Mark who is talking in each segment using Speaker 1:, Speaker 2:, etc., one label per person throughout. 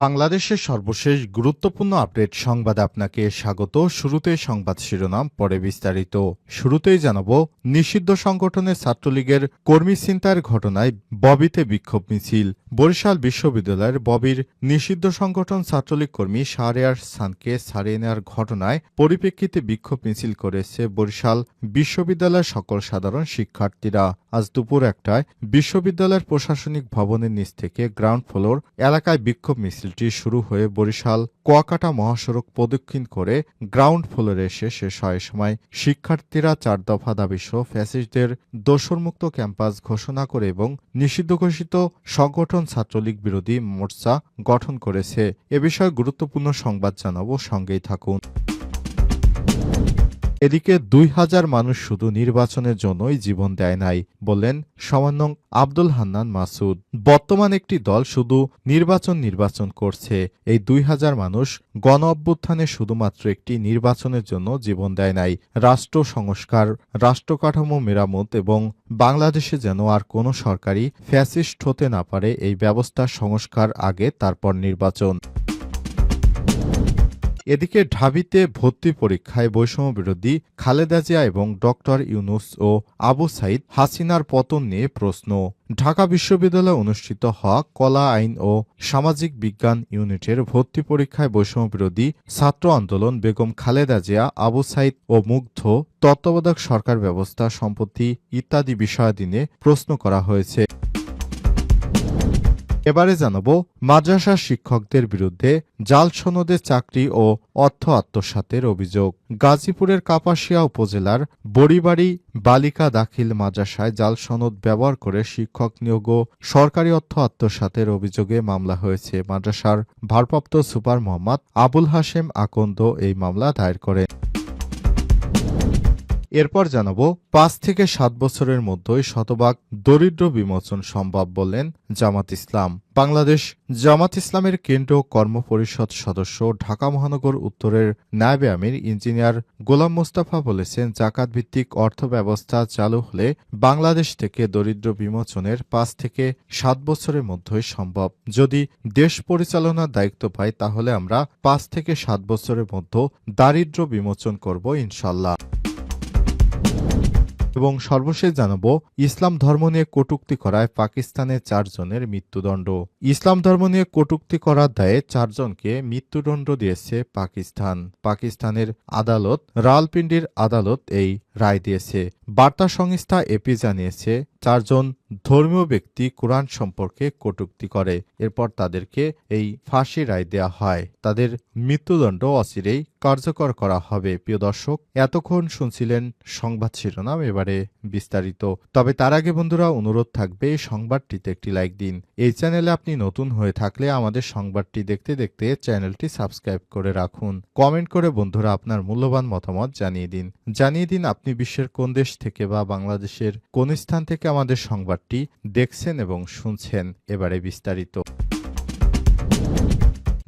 Speaker 1: বাংলাদেশের সর্বশেষ গুরুত্বপূর্ণ আপডেট সংবাদে আপনাকে স্বাগত। শুরুতেই সংবাদ শিরোনাম, পরে বিস্তারিত। শুরুতেই জানাব, নিষিদ্ধ সংগঠনের ছাত্রলীগের কর্মী ছিনতাইয়ের ঘটনায় ববিতে বিক্ষোভ মিছিল। বরিশাল বিশ্ববিদ্যালয়ের ববির নিষিদ্ধ সংগঠন ছাত্রলীগ কর্মী শাহরিয়ার খানকে ছাড়িয়ে নেওয়ার ঘটনায় পরিপ্রেক্ষিতে বিক্ষোভ মিছিল করেছে বরিশাল বিশ্ববিদ্যালয়ের সকল সাধারণ শিক্ষার্থীরা। আজ দুপুর 1টায় বিশ্ববিদ্যালয়ের প্রশাসনিক ভবনের নিচ থেকে গ্রাউন্ড ফ্লোর এলাকায় বিক্ষোভ মিছিলটি শুরু হয়ে বরিশাল কুয়াকাটা মহাসড়ক প্রদক্ষিণ করে গ্রাউন্ড ফ্লোরে এসে শেষ হয়। সময় শিক্ষার্থীরা 4 দফা দাবিসহ ফ্যাসিস্টদের দোসরমুক্ত ক্যাম্পাস ঘোষণা করে এবং নিষিদ্ধ ঘোষিত সংগঠন ছাত্রলীগ বিরোধী মোর্চা গঠন করেছে। এ বিষয়ে গুরুত্বপূর্ণ সংবাদ জানাবো, সঙ্গেই থাকুন। এদিকে 2000 মানুষ শুধু নির্বাচনের জন্যই জীবন দেয় নাই, বললেন সমন্বয়ক আব্দুল হান্নান মাসুদ। বর্তমান একটি দল শুধু নির্বাচন করছে। এই 2000 মানুষ গণ অভ্যুত্থানে শুধুমাত্র একটি নির্বাচনের জন্য জীবন দেয় নাই। রাষ্ট্র সংস্কার, রাষ্ট্রকাঠামো মেরামত এবং বাংলাদেশে যেন আর কোনো সরকারি ফ্যাসিস্ট হতে না পারে, এই ব্যবস্থার সংস্কার আগে, তারপর নির্বাচন। এদিকে ঢাবিতে ভর্তি পরীক্ষায় বৈষম্য বিরোধী খালেদা জিয়া এবং ডক্টর ইউনূস ও আবু সাইদ হাসিনার পতন নিয়ে প্রশ্ন। ঢাকা বিশ্ববিদ্যালয়ে অনুষ্ঠিত হওয়া কলা আইন ও সামাজিক বিজ্ঞান ইউনিটের ভর্তি পরীক্ষায় বৈষম্য বিরোধী ছাত্র আন্দোলন, বেগম খালেদা জিয়া, আবু সাইদ ও মুগ্ধ, তত্ত্বাবধায়ক সরকার ব্যবস্থা, সম্পত্তি ইত্যাদি বিষয়াদি নিয়ে প্রশ্ন করা হয়েছে। এবারে জানাব, মাদ্রাসা শিক্ষকদের বিরুদ্ধে জাল সনদে চাকরি ও অর্থ আত্মসাতের অভিযোগ। গাজীপুরের কাপাসিয়া উপজেলার বড়িবাড়ি বালিকা দাখিল মাদ্রাসায় জাল সনদ ব্যবহার করে শিক্ষক নিয়োগ ও সরকারি অর্থ আত্মসাতের অভিযোগে মামলা হয়েছে। মাদ্রাসার ভারপ্রাপ্ত সুপার মোহাম্মদ আবুল হাশেম আকন্দ এই মামলা দায়ের করেন। এরপর জানাব, 5 থেকে 7 বছরের মধ্যেই শতভাগ দরিদ্র বিমোচন সম্ভব, বললেন জামাত ইসলাম। বাংলাদেশ জামাত ইসলামের কেন্দ্রীয় কর্মপরিষদ সদস্য, ঢাকা মহানগর উত্তরের নায়েবে আমির ইঞ্জিনিয়ার গোলাম মোস্তফা বলেছেন, জাকাত ভিত্তিক অর্থ ব্যবস্থা চালু হলে বাংলাদেশ থেকে দরিদ্র বিমোচনের 5 থেকে 7 বছরের মধ্যেই সম্ভব। যদি দেশ পরিচালনার দায়িত্ব পাই, তাহলে আমরা 5 থেকে 7 বছরের মধ্যে দারিদ্র্য বিমোচন করব ইনশাল্লাহ। এবং সর্বশেষ জানাব, ইসলাম ধর্ম নিয়ে কটূক্তি করায় পাকিস্তানে 4 জনের মৃত্যুদণ্ড। ইসলাম ধর্ম নিয়ে কটূক্তি করার দায়ে 4 জনকে মৃত্যুদণ্ড দিয়েছে পাকিস্তান। পাকিস্তানের আদালত, রাওয়ালপিন্ডির আদালত এই রায় দিয়েছে। বার্তা সংস্থা এপি জানিয়েছে, 4 জন ধর্মীয় ব্যক্তি কোরআন সম্পর্কে কটূক্তি করে, এরপর তাদেরকে এই ফাঁসি রায় দেয়া হয়। তাদের মৃত্যুদণ্ড অচিরেই কার্যকর করা হবে। প্রিয় দর্শক, এতক্ষণ শুনছিলেন সংবাদ শিরোনাম, এবারে বিস্তারিত। তবে তার আগে বন্ধুরা, অনুরোধ থাকবে সংবাদটিতে একটি লাইক দিন। এই চ্যানেলে আপনি নতুন হয়ে থাকলে আমাদের সংবাদটি দেখতে দেখতে চ্যানেলটি সাবস্ক্রাইব করে রাখুন। কমেন্ট করে বন্ধুরা আপনার মূল্যবান মতামত জানিয়ে দিন আপনি বিশ্বের কোন দেশ থেকে বা বাংলাদেশের কোন স্থান থেকে আমাদের সংবাদটি দেখছেন এবং শুনছেন। এবারে বিস্তারিত।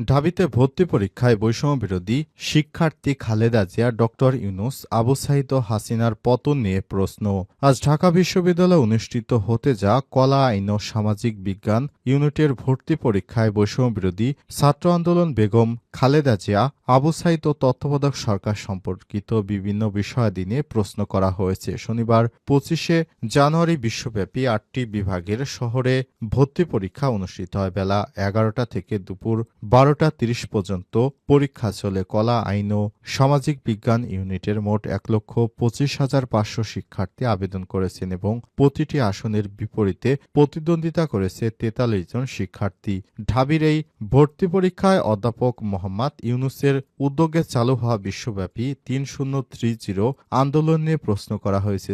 Speaker 1: ঢাবিতে ভর্তি পরীক্ষায় বৈষম্য বিরোধী শিক্ষার্থী খালেদা জিয়া, ডক্টর ইউনূস, আবু সাইদ ও হাসিনার পতন নিয়ে প্রশ্ন। আজ ঢাকা বিশ্ববিদ্যালয়ে অনুষ্ঠিত হতে যা কলা আইন ও সামাজিক বিজ্ঞান ইউনিটের ভর্তি পরীক্ষায় বৈষম্য বিরোধী ছাত্র আন্দোলন, বেগম খালেদা জিয়া, আবু সাইদ ও তত্ত্বাবধায়ক সরকার সম্পর্কিত বিভিন্ন বিষয়াদি নিয়ে প্রশ্ন করা হয়েছে। শনিবার 25শে জানুয়ারি বিশ্বব্যাপী 8টি বিভাগের শহরে ভর্তি পরীক্ষা অনুষ্ঠিত হয়। বেলা 11টা থেকে দুপুর 12টা 30 পর্যন্ত পরীক্ষা চলে। কলা আইন ও সামাজিক বিজ্ঞান ইউনিটের মোট 1,25,500 শিক্ষার্থী আবেদন করেছেন এবং প্রতিটি আসনের বিপরীতে প্রতিদ্বন্দ্বিতা করেছে 43 জন শিক্ষার্থী। ঢাবির এই ভর্তি পরীক্ষায় অধ্যাপক মোহাম্মদ ইউনূসের উদ্যোগে চালু হওয়া বিশ্বব্যাপী 3030 আন্দোলন নিয়ে প্রশ্ন করা হয়েছে।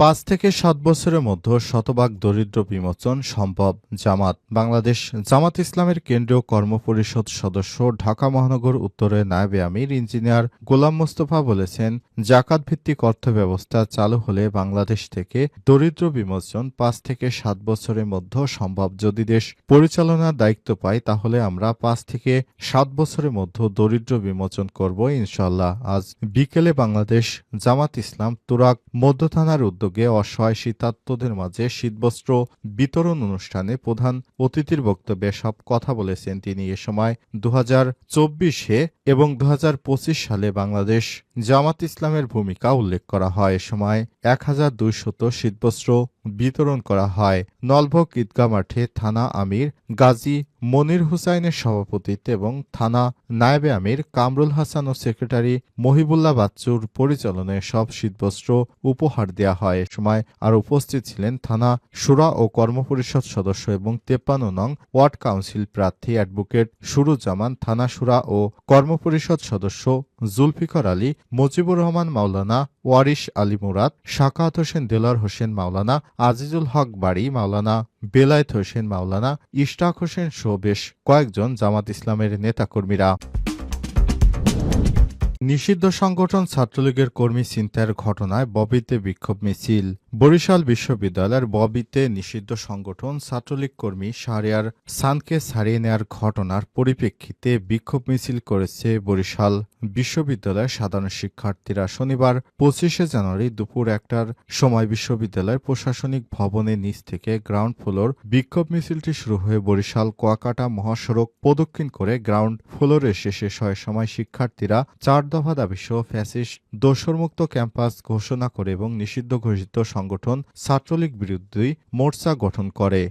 Speaker 1: 5 থেকে 7 বছরের মধ্যে শতভাগ দরিদ্র বিমোচন সম্ভব, জামাত। বাংলাদেশ জামাত ইসলামের কেন্দ্রীয় কর্মপরিষদ সদস্য, ঢাকা মহানগর উত্তরের নায়েবে আমির ইঞ্জিনিয়ার গোলাম মোস্তফা বলেছেন, জাকাত ভিত্তিক অর্থ ব্যবস্থা চালু হলে বাংলাদেশ থেকে দরিদ্র বিমোচন 5 থেকে 7 বছরের মধ্যে সম্ভব। যদি দেশ পরিচালনার দায়িত্ব পাই, তাহলে আমরা 5 থেকে 7 বছরের মধ্যে দরিদ্র বিমোচন করব ইনশাল্লাহ। আজ বিকেলে বাংলাদেশ জামাত ইসলাম তুরাগ মধ্য থানার উদ্যোগে উদ্যোগে অসহায় শীতার্তদের মাঝে শীতবস্ত্র বিতরণ অনুষ্ঠানে প্রধান অতিথির বক্তব্যে সব কথা বলেছেন তিনি। এ সময় 2024 এবং 2025 সালে বাংলাদেশ জামাত ইসলামের ভূমিকা উল্লেখ করা হয়। এ সময় 1200 শীতবস্ত্র বিতরণ করা হয়। নলভোগ ঈদগাহ মাঠে থানা আমির গাজী মনির হুসাইনের সভাপতিত্বে এবং থানা নায়েবে আমির কামরুল হাসান ও সেক্রেটারি মহিবুল্লাহ বাচ্চুর পরিচালনায় সব শীতবস্ত্র উপহার দেয়া হয়। এ সময় আর উপস্থিত ছিলেন থানা শুরা ও কর্মপরিষদ সদস্য এবং 53 নং ওয়ার্ড কাউন্সিল প্রার্থী অ্যাডভোকেট সুরুজ্জামান, থানা শুরা ও কর্মপরিষদ সদস্য জুলফিকার আলী, মুজিবুর রহমান মাওলানা, ওয়ারিশ আলী মুরাদ, সাখাওয়াত হোসেন, দেলোয়ার হোসেন মাওলানা, আজিজুল হক বাড়ি, মাওলানা বেলায়েত হোসেন মাওলানা, ইশতাক হোসেন সহ বেশ কয়েকজন জামাত ইসলামের নেতাকর্মীরা। নিষিদ্ধ সংগঠন ছাত্রলীগের কর্মী ছিনতাইয়ের ঘটনায় ববিতে বিক্ষোভ মিছিল। বরিশাল বিশ্ববিদ্যালয়ের ববিতে নিষিদ্ধ সংগঠন ছাত্রলীগ কর্মী শাহরিয়ার সানকে ছাড়িয়ে নেওয়ার ঘটনার পরিপ্রেক্ষিতে বিক্ষোভ মিছিল করেছে বরিশাল বিশ্ববিদ্যালয়ের সাধারণ শিক্ষার্থীরা। শনিবার 25 জানুয়ারি দুপুর 1টার সময় বিশ্ববিদ্যালয়ের প্রশাসনিক ভবনের নিচ থেকে গ্রাউন্ড ফ্লোর বিক্ষোভ মিছিলটি শুরু হয়ে বরিশাল কুয়াকাটা মহাসড়ক প্রদক্ষিণ করে গ্রাউন্ড ফ্লোরে এসে শেষ হয়। সময় শিক্ষার্থীরা 4 দফা দাবিসহ ফ্যাসিস্ট দোসরমুক্ত ক্যাম্পাস ঘোষণা করে এবং নিষিদ্ধ ঘোষিত সংগঠন ছাত্রলীগ বিরোধী মোর্চা গঠন করে।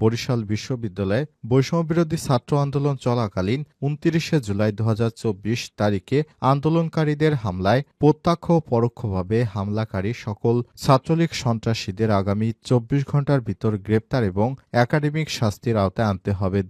Speaker 1: বরিশাল বিশ্ববিদ্যালয়ে বৈষম্যবিরোধী ছাত্র আন্দোলন চলাকালীন 29 জুলাই 2024 তারিখে আন্দোলনকারীদের হামলায় প্রত্যক্ষ ও পরোক্ষভাবে হামলাকারী সকল ছাত্রলীগ সন্ত্রাসীদের আগামী 24 ঘণ্টার ভিতর গ্রেপ্তার এবং একাডেমিক শাস্তির আওতায় আনতে হবে।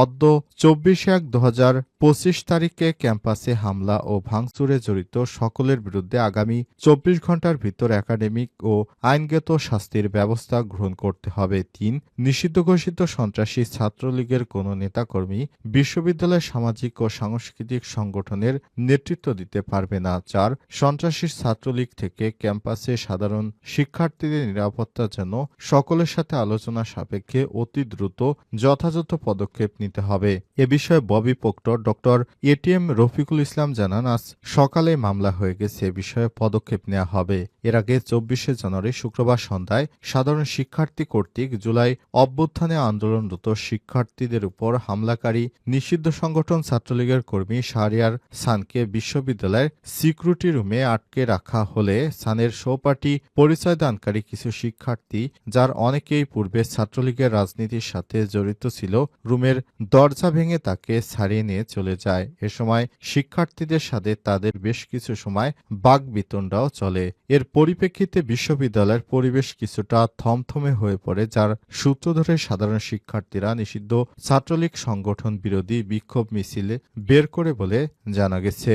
Speaker 1: অদ্য 24/1/2025 তারিখে ক্যাম্পাসে হামলা ও ভাঙচুরে জড়িত সকলের বিরুদ্ধে আগামী 24 ঘণ্টার ভিতর একাডেমিক ও আইনগত শাস্তির ব্যবস্থা গ্রহণ করতে হবে। 3 নিষিদ্ধ ঘোষিত সন্ত্রাসী ছাত্রলীগের কোনো নেতাকর্মী বিশ্ববিদ্যালয়ের সামাজিক ও সাংস্কৃতিক সংগঠনের নেতৃত্ব দিতে পারবে না। 4 সন্ত্রাসী ছাত্রলীগ থেকে ক্যাম্পাসে সাধারণ শিক্ষার্থীদের নিরাপত্তার জন্য সকলের সাথে আলোচনা সাপেক্ষে অতি দ্রুত যথাযথ পদক্ষেপ নিতে হবে। এ বিষয়ে Bobi proctor doctor ATM Rafiqul Islam জানান, আজ সকালে মামলা হয়ে গেছে, এ বিষয়ে পদক্ষেপ নেওয়া হবে। এর আগে 24 জানুয়ারি শুক্রবার সন্ধ্যায় সাধারণ শিক্ষার্থী কর্তৃক জুলাই অভ্যুত্থানে আন্দোলনরত শিক্ষার্থীদের উপর হামলাকারী নিষিদ্ধ সংগঠন ছাত্রলীগের কর্মী শাহরিয়ার সানকে বিশ্ববিদ্যালয়ের সিকিউরিটি রুমে আটকে রাখা হলে সানের সহপাঠী পরিচয়দানকারী কিছু শিক্ষার্থী, যার অনেকেই পূর্বে ছাত্রলীগের রাজনীতির সাথে জড়িত ছিল, রুমের দরজা ভেঙে তাকে ছাড়িয়ে নিয়ে চলে যায়। এ সময় শিক্ষার্থীদের সাথে তাদের বেশ কিছু সময় বাকবিতণ্ডাও চলে। এর পরিপ্রেক্ষিতে বিশ্ববিদ্যালয়ের পরিবেশ কিছুটা থমথমে হয়ে পড়ে, যার সূত্র ধরে সাধারণ শিক্ষার্থীরা নিষিদ্ধ ছাত্রলীগ সংগঠন বিরোধী বিক্ষোভ মিছিলে বের করে বলে জানা গেছে।